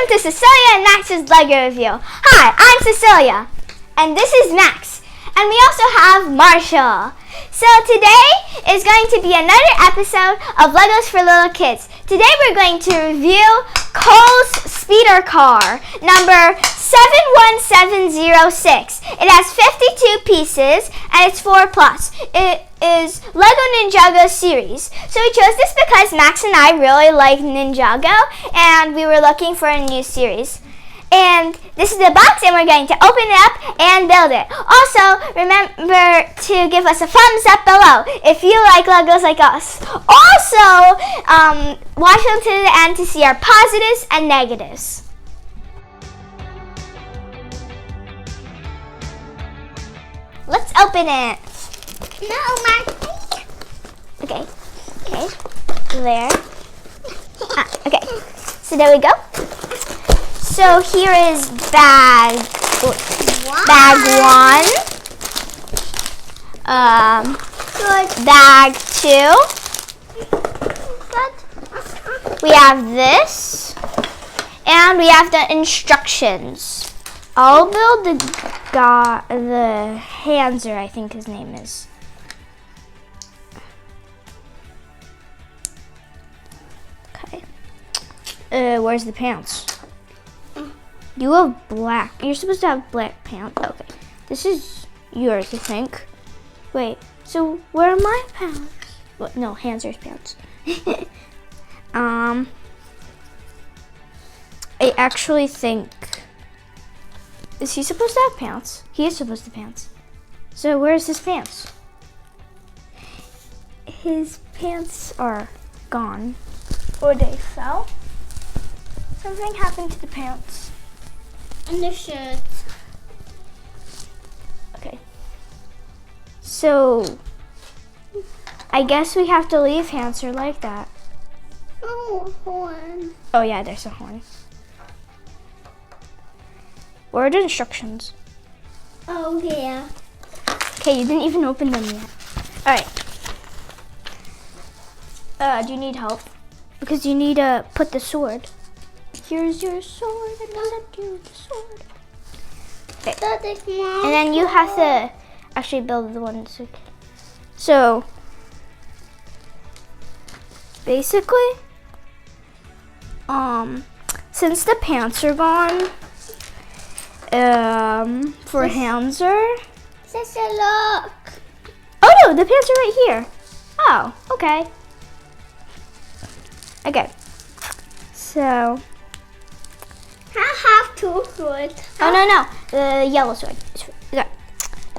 Welcome to Cecilia and Max's Lego review. Hi, I'm Cecilia, and this is Max, and we also have Marshall. So today is going to be another episode of Legos for Little Kids. Today we're going to review Cole's speeder car, number 71706. It has 52 pieces, and it's 4+. It is Lego Ninjago series. So we chose this because Max and I really like Ninjago, and we were looking for a new series. And this is the box, and we're going to open it up and build it. Also, remember to give us a thumbs up below if you like Legos like us. Also, watch until the end to see our positives and negatives. Let's open it. No, Max. Okay. There. Okay. So there we go. So here is bag one. Bag two. We have this, and we have the instructions. I'll build the Hanser, I think his name is. Okay. Where's the pants? You have black. You're supposed to have black pants. Okay. This is yours, I think. Wait. So where are my pants? What? No, Hanser's pants. I actually think. Is he supposed to have pants? He is supposed to have pants. So where's his pants? His pants are gone. Or they fell. Something happened to the pants. And the shirt. Okay. So I guess we have to leave Hanser like that. Oh, horn. Oh yeah, there's a horn. Where are the instructions? Oh, yeah. Okay, you didn't even open them yet. Alright. Do you need help? Because you need to put the sword. Here's your sword, and I'll let you the sword. Okay. And then you have to actually build the one. So basically, since the pants are gone, for Hanser. Sister, look. Oh no, the pants are right here. Oh, okay. Okay. So. I have two swords. Oh no, the yellow sword. Okay.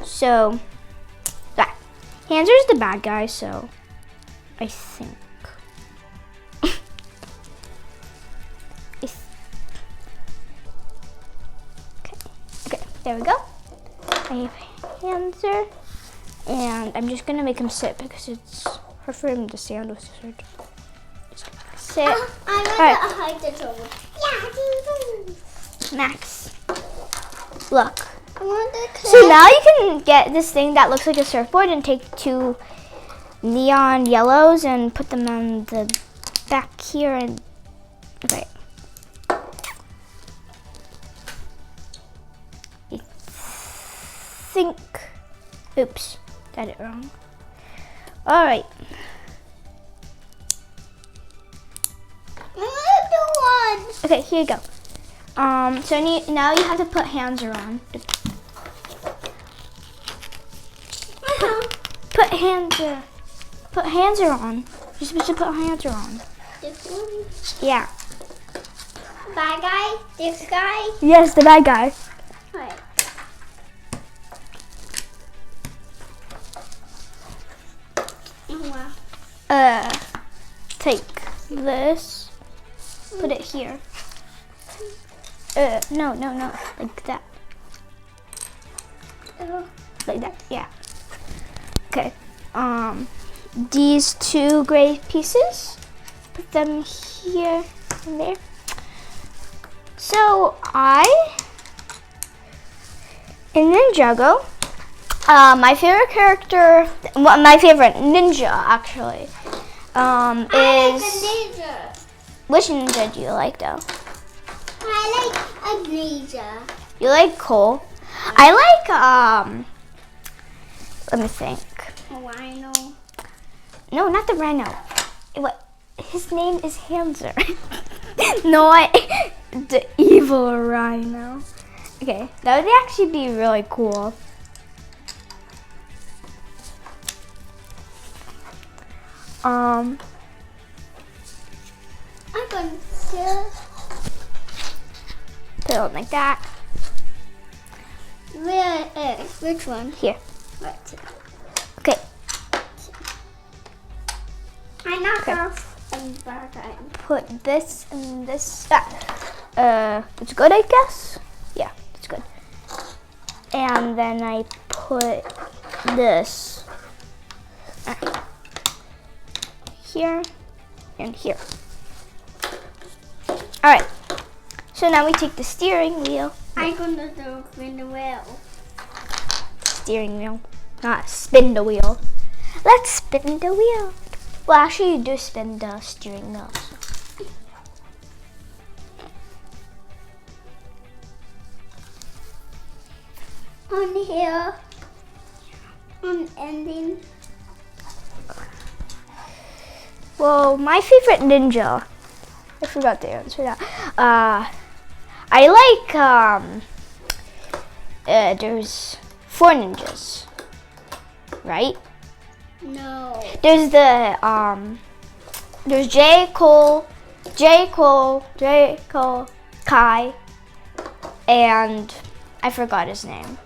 So, that. Hanser's the bad guy, so I think. Okay, there we go. I have Hanser, and I'm just gonna make him sit because it's hard for him to stand with the sword. Sit. I want to hide the sword. Yeah, Max, look. I want the So now you can get this thing that looks like a surfboard and take two neon yellows and put them on the back here and okay. I think, oops, got it wrong. All right. Okay, here you go. So now you have to put Hanser on. Put Hanser on. You're supposed to put Hanser on. This one? Yeah. Bad guy? This guy? Yes, the bad guy. Right. Oh, wow. Take this. Put it here. No, like that. Like that, yeah. Okay. These two gray pieces, put them here and there. So in Ninjago, my favorite character, my favorite ninja actually, is. Ninja. Which ninja do you like though? I like a ninja. You like coal? I like, let me think. A rhino. No, not the rhino. What? His name is Hanser. No, the evil rhino. Okay, that would actually be really cool. I'm going to Put it on like that. where is which one? Here. Right. Okay. I knocked Okay. off and back on. Put this and this. It's good, I guess. Yeah, it's good. And then I put this here and here. All right. So now we take the steering wheel. I'm going to do spin the wheel. Steering wheel, not spin the wheel. Let's spin the wheel. Well, actually, you do spin the steering wheel. So. On here. On ending. Well, my favorite ninja. I forgot the answer now. I like there's 4 ninjas, right? No. There's the there's J. Cole, Kai, and I forgot his name.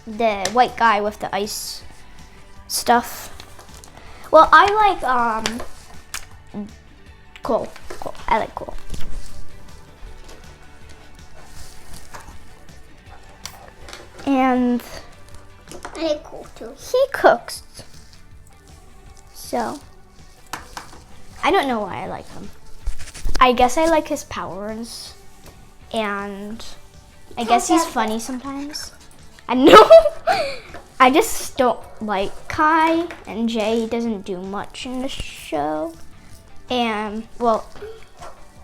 The white guy with the ice stuff. Well, I like Cole. I like Cole. And I like cool too. he cooks. So, I don't know why I like him. I guess I like his powers. And I guess he's funny sometimes. I know. I just don't like Kai and Jay. He doesn't do much in the show. And, well,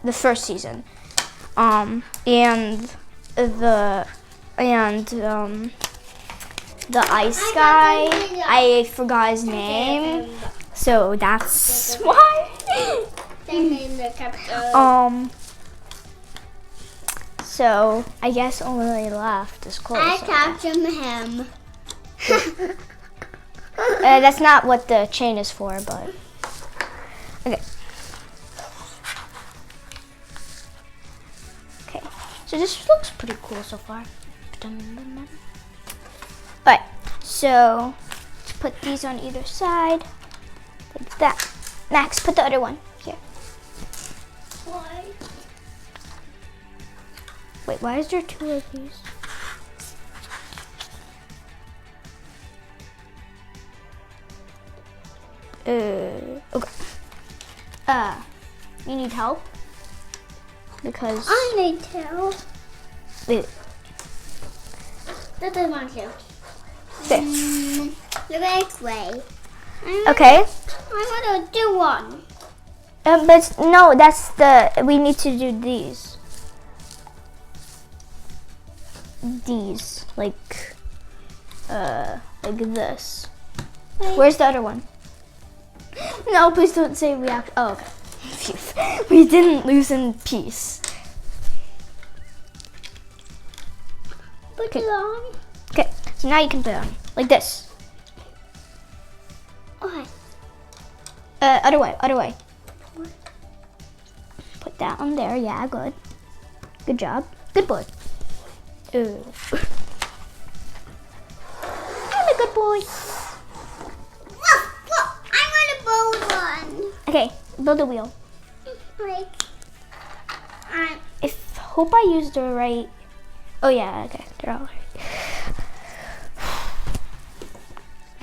the first season. And the ice guy, I forgot his name, so that's why. So I guess only left is Cole. I captured him. That's not what the chain is for, but okay. Okay, so this looks pretty cool so far. Alright, so let's put these on either side, like that. Max, put the other one here. Why? Wait, why is there 2 of these? Okay. You need help? Because I need to. wait, That doesn't want to. there. The right way. Okay. I want to do one. But no, that's we need to do these. These, like this. Wait. Where's the other one? No, please don't say react. Oh, okay. Phew. We didn't lose in peace. Put Okay. it on. Okay, so now you can put it on like this. Okay. Other way. Put that on there. Yeah, good. Good job. Good boy. I'm a good boy. Look, I'm going to build one. Okay, build a wheel. Like, Hope I used the right. Oh yeah, okay, they're all right.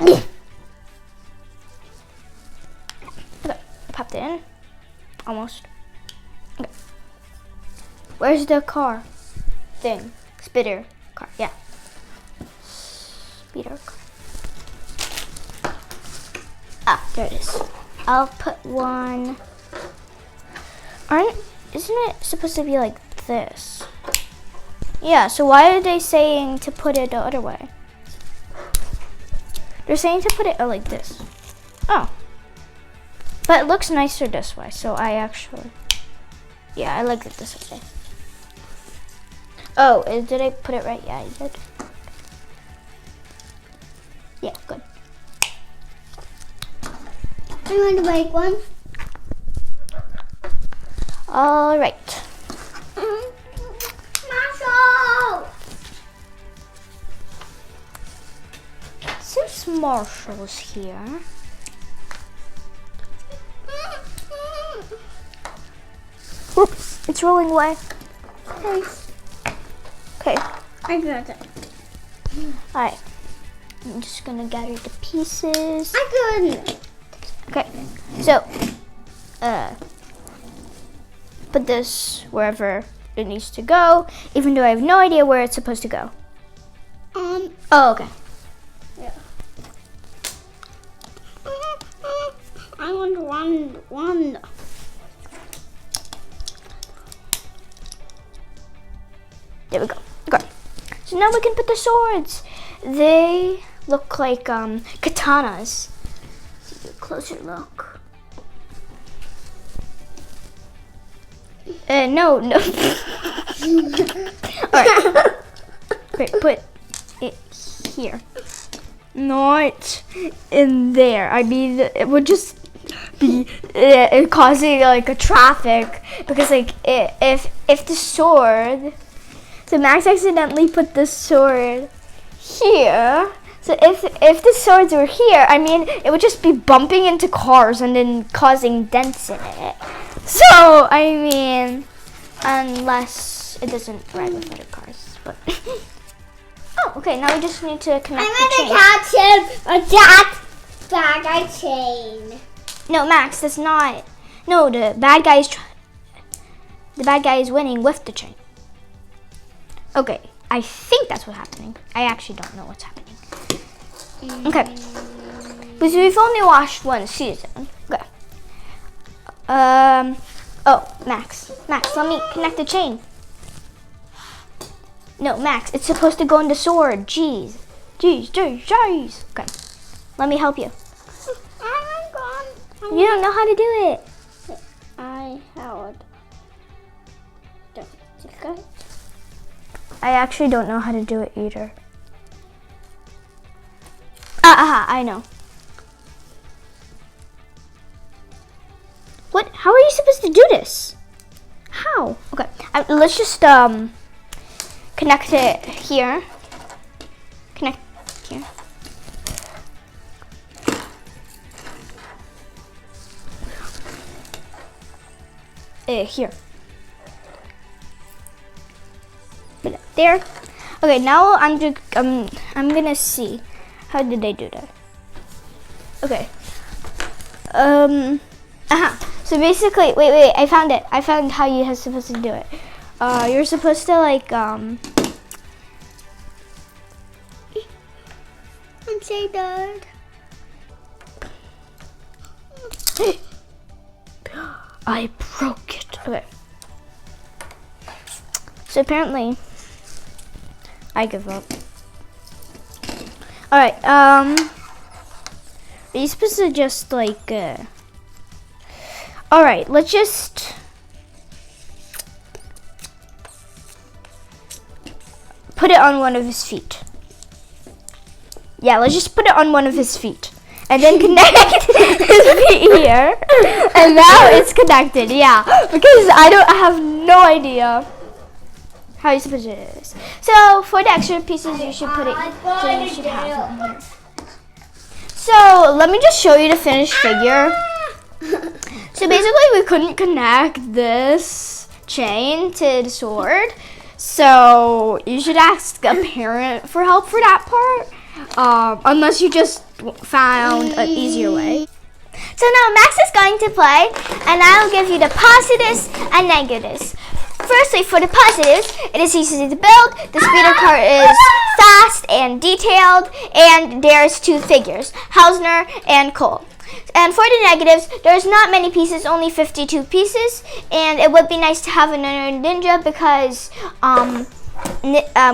Okay, popped it in. Almost. Okay. Where's the car thing? Spitter car, yeah. Speeder car. Ah, there it is. I'll put one. Isn't it supposed to be like like this. Yeah, so why are they saying to put it the other way? They're saying to put it like this. Oh. But it looks nicer this way, so I actually... Yeah, I like it this way. Oh, did I put it right? Yeah, I did. Yeah, good. I'm going to make one. All right. Marshall! Since Marshall's here, whoops, it's rolling away. Thanks. Okay, I got it. all right. I'm just gonna gather the pieces. I couldn't. Okay, so put this wherever it needs to go, even though I have no idea where it's supposed to go. Oh, okay. Yeah. I want one. There we go. Okay. So now we can put the swords. They look like katanas. Let's take a closer look. No. Alright. Great, put it here. Not in there. I mean, it would just be causing like a traffic because like if the sword, so Max accidentally put the sword here. So if the swords were here, I mean, it would just be bumping into cars and then causing dents in it. So I mean, unless it doesn't ride with other cars, but. Oh, okay. Now we just need to connect the chain. I'm gonna catch a bad guy chain. No, Max, that's not. No, the bad guy is winning with the chain. Okay, I think that's what's happening. I actually don't know what's happening. Okay, because we've only watched one season. Okay. Oh, Max, let me connect the chain. No, Max, it's supposed to go in the sword. Jeez. Okay, let me help you. I'm gone. You don't know how to do it. I held. Okay. I actually don't know how to do it either. I know. What? How are you supposed to do this? How? Okay, let's just connect it here. Connect here. Here. Put it there. Okay, now I'm gonna see. How did I do that? Okay. So basically, wait. I found it. I found how you're supposed to do it. You're supposed to like I'm so tired. I broke it. Okay. So apparently, I give up. All right. Are you supposed to just like? All right. Let's just. Put it on one of his feet. Yeah, let's just put it on one of his feet. And then connect his feet here. And now it's connected, yeah. Because I have no idea how you're supposed to do this. So for the extra pieces, you should put it, so you should have them here. So let me just show you the finished figure. So basically we couldn't connect this chain to the sword. So you should ask a parent for help for that part. Unless you just found an easier way. So now Max is going to play, and I'll give you the positives and negatives. Firstly, for the positives, it is easy to build, the speeder car is fast and detailed, and there's two figures, Hausner and Cole. And for the negatives, there's not many pieces, only 52 pieces, and it would be nice to have another ninja because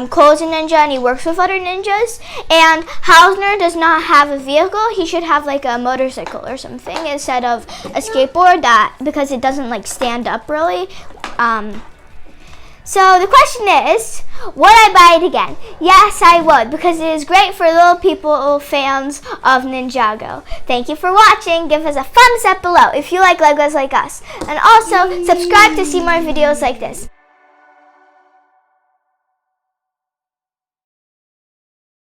Cole's a ninja and he works with other ninjas. And Hausner does not have a vehicle. He should have like a motorcycle or something instead of a skateboard, because it doesn't like stand up really. So the question is, would I buy it again? Yes, I would, because it is great for little people, fans of Ninjago. Thank you for watching. Give us a thumbs up below if you like Legos like us. And also, subscribe to see more videos like this.